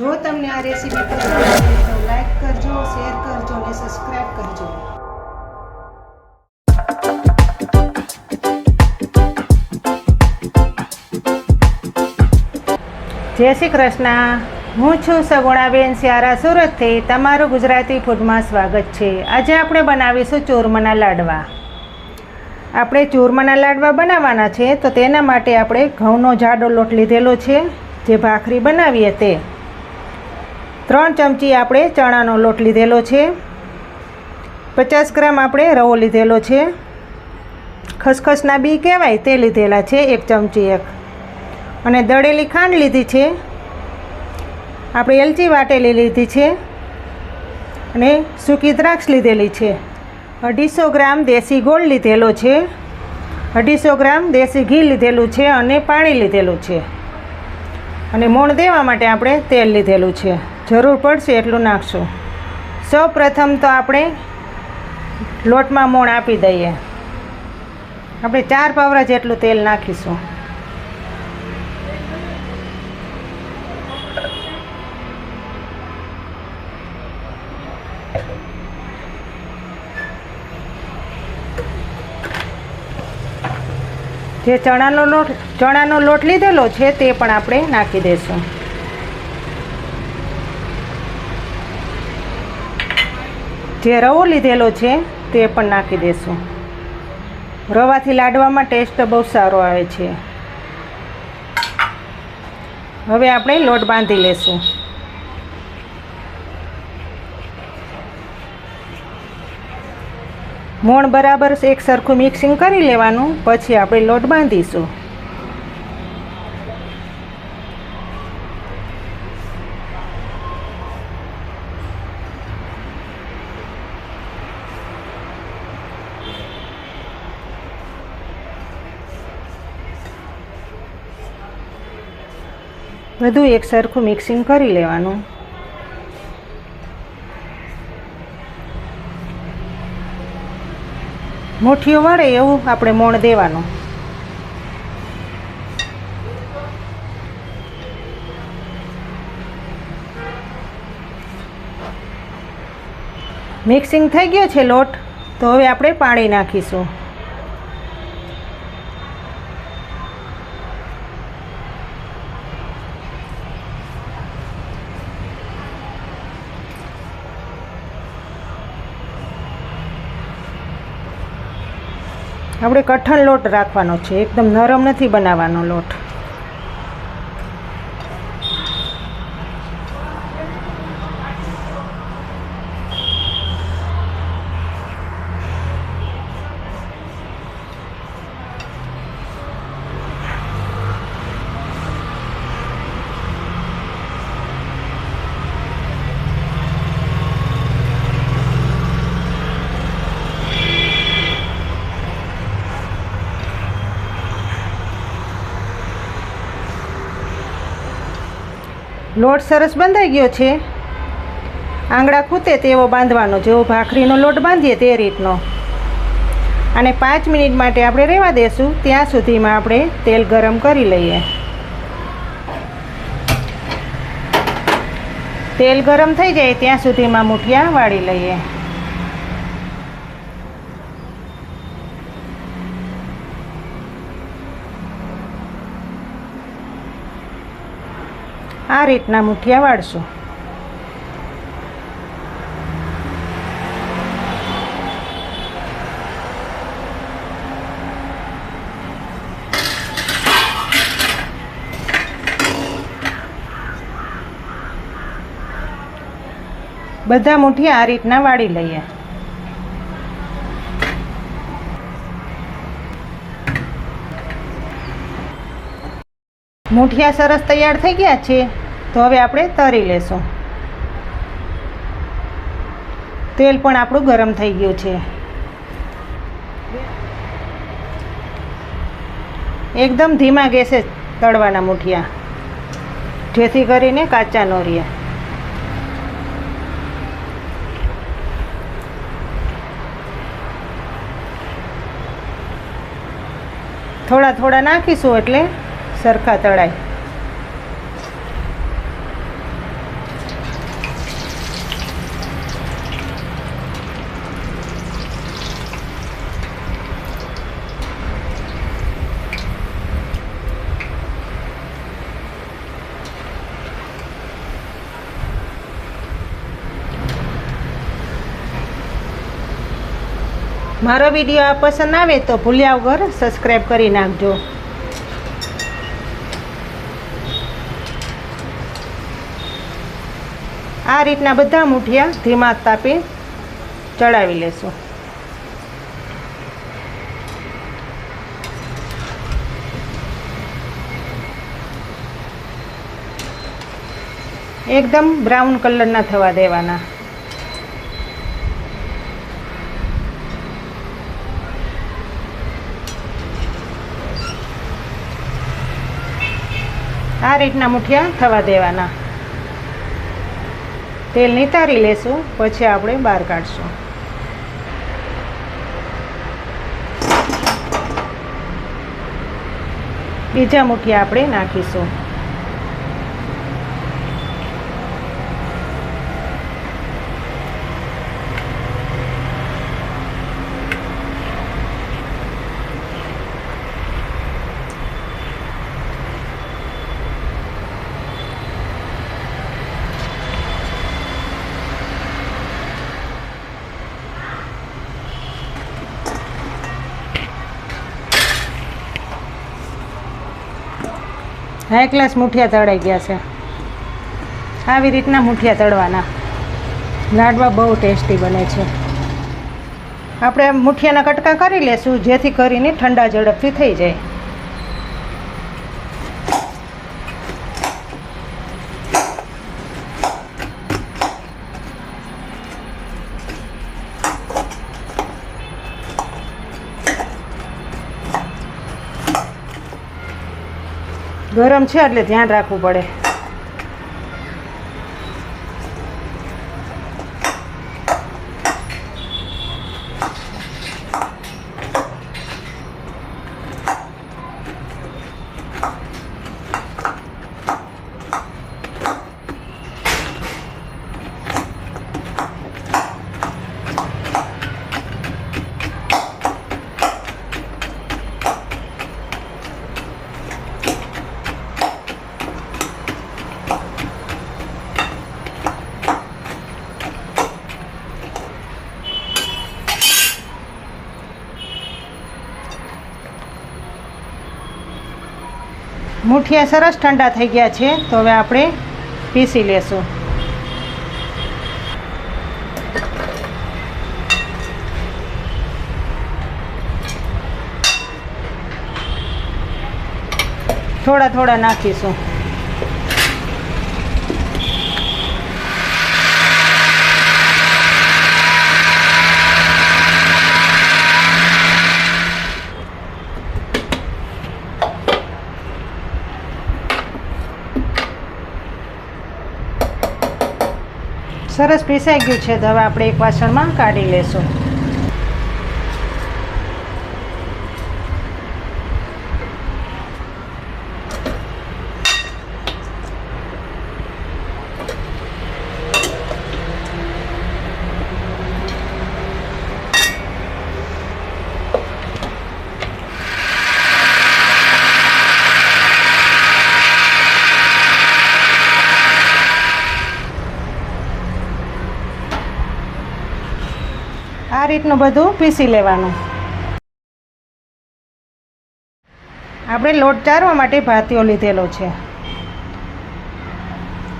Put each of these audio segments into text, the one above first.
જો તમને આ રેસીપી પસંદ આવે તો લાઈક કરજો, શેર કરજો અને સબસ્ક્રાઈબ કરજો. જય શ્રી કૃષ્ણ. હું છું સગુણાબેન સ્યારા, સુરતથી. તમારું ગુજરાતી ફૂડમાં સ્વાગત છે. આજે આપણે બનાવીશું ચૂરમાના લાડવા. આપણે ચૂરમાના લાડવા બનાવવાના છે તો તેના માટે આપણે ઘઉંનો જાડો લોટ લીધેલો છે, જે ભાખરી બનાવીએ તે. 3 ચમચી આપણે ચણાનો લોટ લીધેલો છે. 50 ગ્રામ આપણે રવો લીધેલો છે. ખસખસના બી કહેવાય તે લીધેલા છે 1 ચમચી 1. અને દળેલી ખાંડ લીધી છે. આપણે એલચી વાટેલી લીધી છે અને સૂકી દ્રાક્ષ લીધેલી છે. 250 ગ્રામ દેશી ગોળ લીધેલો છે. 250 ગ્રામ દેશી ઘી લીધેલું છે અને પાણી લીધેલું છે. અને મોણ દેવા માટે આપણે તેલ લીધેલું છે. જરૂર પડશે એટલું નાખશું. સૌ પ્રથમ તો આપણે લોટમાં મોણ આપી દઈએ. આપણે 4 પાવરા જેટલું તેલ નાખીશું. જે ચણાનો લોટ લીધેલો છે તે પણ આપણે નાખી દઈશું. જે રવો લીધેલો છે તે પણ નાખી દઈશું. રવાથી લાડવામાં ટેસ્ટ બહુ સારો આવે છે. હવે આપણે લોટ બાંધી લેશું. મોણ બરાબર એક સરખું મિક્સિંગ કરી લેવાનું, પછી આપણે લોટ બાંધીશું. બધું એક સરખું મિક્સિંગ કરી લેવાનું. મુઠ્ઠીઓ વળે એવું આપણે મોણ દેવાનું. મિક્સિંગ થઈ ગયો છે લોટ, તો હવે આપણે પાણી નાખીશું. આપણે કઠણ લોટ રાખવાનો છે, એકદમ નરમ નથી બનાવવાનો લોટ. લોટ સરસ બંધાઈ ગયો છે. આંગળા ખૂતે તેવો બાંધવાનો, જેવો ભાખરીનો લોટ બાંધીએ તે રીતનો. અને 5 મિનિટ માટે આપણે રહેવા દેશું. ત્યાં સુધીમાં આપણે તેલ ગરમ કરી લઈએ. તેલ ગરમ થઈ જાય ત્યાં સુધીમાં મુઠિયા વાળી લઈએ. આ રીતના મુઠિયા વાળશું. બધા મુઠિયા આ રીતના વાળી લઈએ. મુઠિયા સરસ તૈયાર થઈ ગયા છે, તો હવે આપણે તળી લેશું. તેલ પણ આપણું ગરમ થઈ ગયું છે. એકદમ ધીમા ગેસે તળવાના મુઠિયા, જેથી કરીને કાચા ન રહે. થોડા થોડા નાખીશું એટલે સરખા તળાય. મારો વિડીયો પસંદ આવે તો ભૂલ્યા વગર સબસ્ક્રાઈબ કરી નાખજો. આ રીતના બધા મૂઠિયા ધીમા તાપે ચડાવી લેશું. એકદમ બ્રાઉન કલરના થવા દેવાના. આ રીતના મૂઠિયા થવા દેવાના. તેલ નિતારી લેશું, પછી આપણે બહાર કાઢશું. બીજા મૂઠિયા આપણે નાખીશું. હાઈ ક્લાસ મૂઠિયા તળાઈ ગયા છે. આવી રીતના મૂઠિયા તળવાના. લાડવા બહુ ટેસ્ટી બને છે. આપણે મૂઠિયાના કટકા કરી લેશું, જેથી કરીને ઠંડા ઝડપથી થઈ જાય. ગરમ છે એટલે ધ્યાન રાખવું પડે. મૂઠિયા સરસ ઠંડા થઈ ગયા છે, તો હવે આપણે પીસી લેશું. થોડા થોડા નાખીશું. સરસ પીસાઈ ગયું છે, તો હવે આપણે એક વાસણમાં કાઢી લેશું. આ રીતનું બધું પીસી લેવાનું. આપણે લોટ ચારવા માટે ભાતીઓ લીધેલો છે,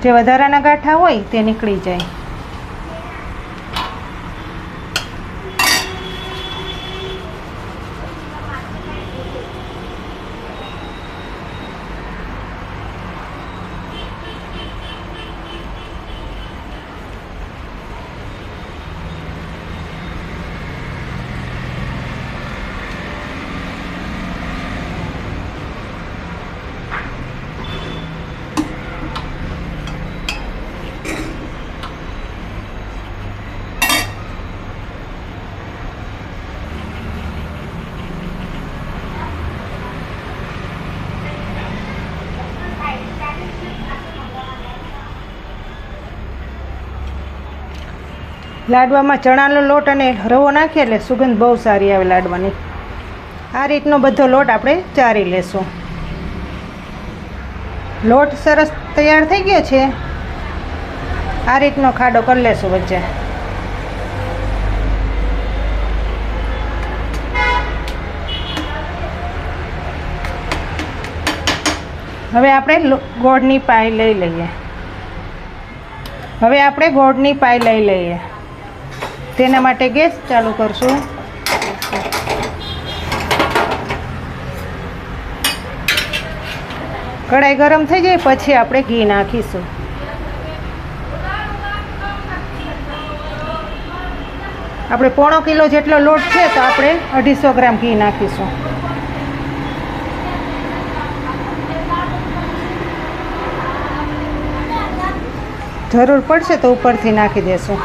જે વધારાના ગાંઠા હોય તે નીકળી જાય. લાડવામાં ચણાનો લોટ અને રવો નાખીએ એટલે સુગંધ બહુ સારી આવે લાડવાની. આ રીતનો બધો લોટ આપણે ચારી લેશું. લોટ સરસ તૈયાર થઈ ગયો છે. આ રીતનો ખાડો કરી લેશું વચ્ચે. હવે આપણે ગોળની પાઈ લઈ લઈએ. હવે આપણે ગોળની પાઈ લઈ લઈએ. તેના માટે ગેસ ચાલુ કરશું. કઢાઈ ગરમ થઈ જાય પછી આપણે ઘી નાખીશું. આપણે 1/4 કિલો જેટલો લોટ છે તો આપણે 250 ગ્રામ ઘી નાખીશું. જરૂર પડશે તો ઉપરથી નાખી દેશું.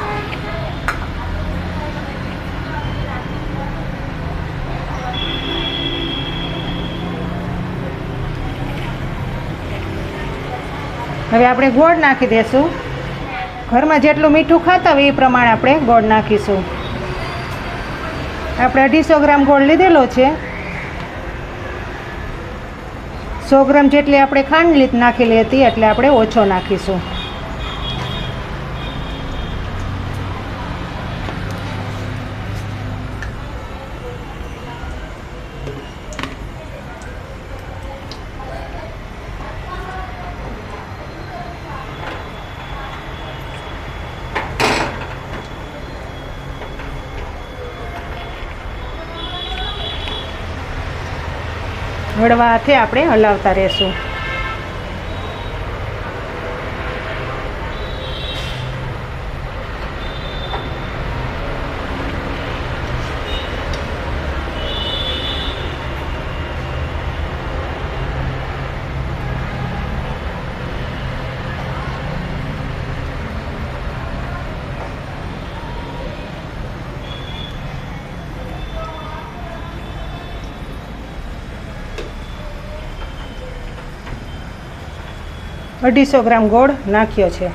હવે આપણે ગોળ નાખી દેશું. ઘરમાં જેટલું મીઠું ખાતા હોય એ પ્રમાણે આપણે ગોળ નાખીશું. આપણે 250 ગ્રામ ગોળ લીધેલો છે. 100 ગ્રામ જેટલી આપણે ખાંડ નાખેલી હતી એટલે આપણે ઓછો નાખીશું. હળવા હાથે આપણે હલાવતા રહેશું. અઢીસો ગ્રામ ગોળ નાખ્યો છે.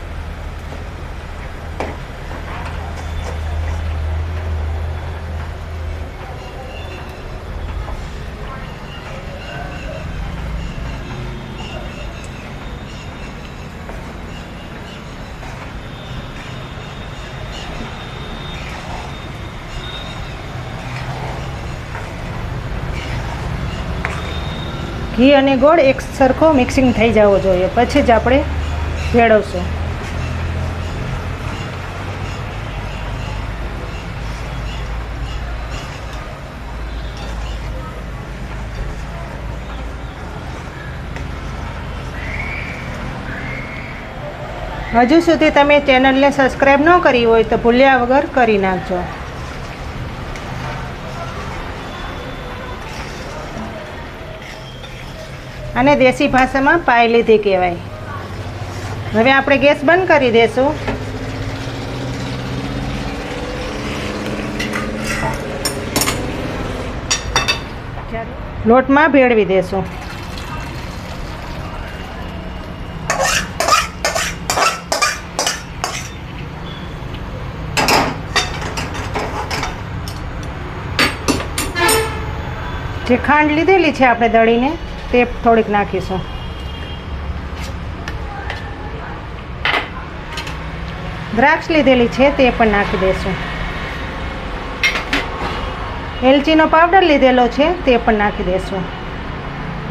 ઘી અને ગોળ એક સરખો મિક્સિંગ થઈ જવો જોઈએ પછી જ આપણે ભેળવશું. હજુ સુધી તમે ચેનલને સબસ્ક્રાઈબ ન કરી હોય તો ભૂલ્યા વગર કરી નાખજો. અને દેશી ભાષામાં પાઈ લીધી કહેવાય. હવે આપણે ગેસ બંધ કરી દઈશું. લોટમાં ભેળવી દેશું. જે ખાંડ લીધેલી છે આપણે દળીને તે થોડીક નાખીશું. દ્રાક્ષ લીધેલી છે તે પણ નાખી દઈશું. એલચીનો પાવડર લીધેલો છે તે પણ નાખી દઈશું.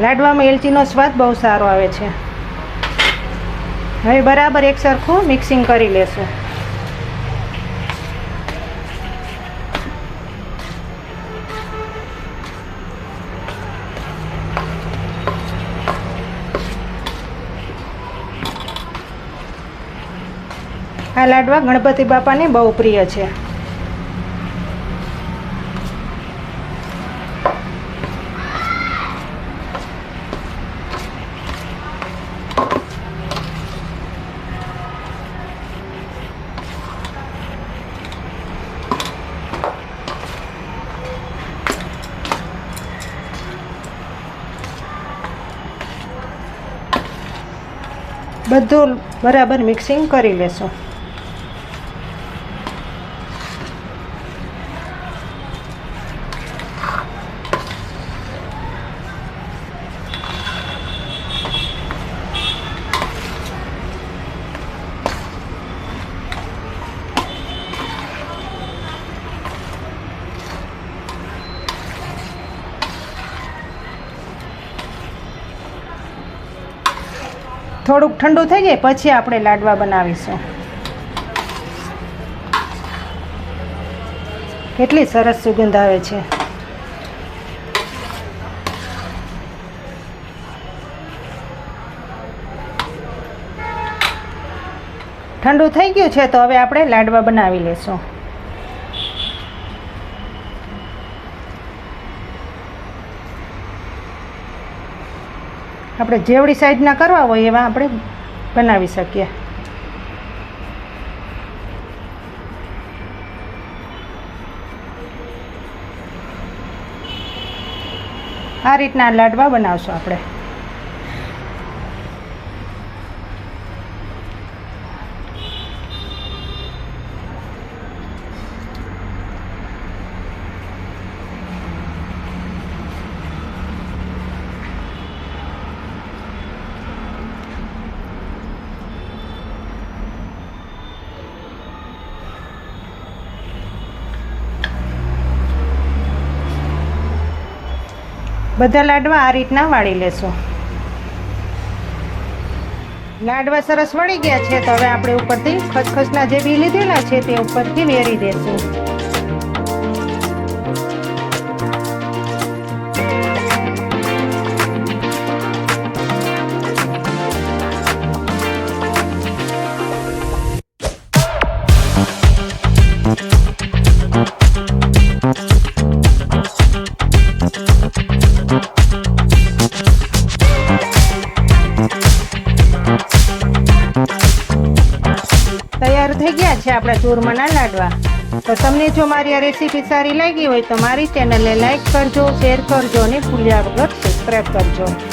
લાડવામાં એલચીનો સ્વાદ બહુ સારો આવે છે. હવે બરાબર એક સરખું મિક્સિંગ કરી લેશું. આ લાડવા ગણપતિ બાપાને બહુ પ્રિય છે. બધું બરાબર મિક્સિંગ કરી લેશું. થોડુંક ઠંડુ થઈ જાય પછી આપણે લાડવા બનાવીશું. કેટલી સરસ સુગંધ આવે છે. ઠંડુ થઈ ગયું છે તો હવે આપણે લાડવા બનાવી લેશું. આપણે જેવડી સાઈઝના કરવા હોય એવા આપણે બનાવી શકીએ. આ રીતના લાડવા બનાવશું આપણે. બધા લાડવા આ રીતના વાળી લેશું. લાડવા સરસ વળી ગયા છે તો હવે આપણે ઉપરથી ખસખસના જે બી લીધેલા છે તે ઉપરથી વેરી દેશું. તૈયાર થઈ ગયા છે આપણા ચૂરમાના લાડવા. તો તમને જો મારી આ રેસીપી સારી લાગી હોય તો મારી ચેનલને લાઈક કરજો, શેર કરજો અને ભૂલ્યા વગર સબસ્ક્રાઈબ કરજો.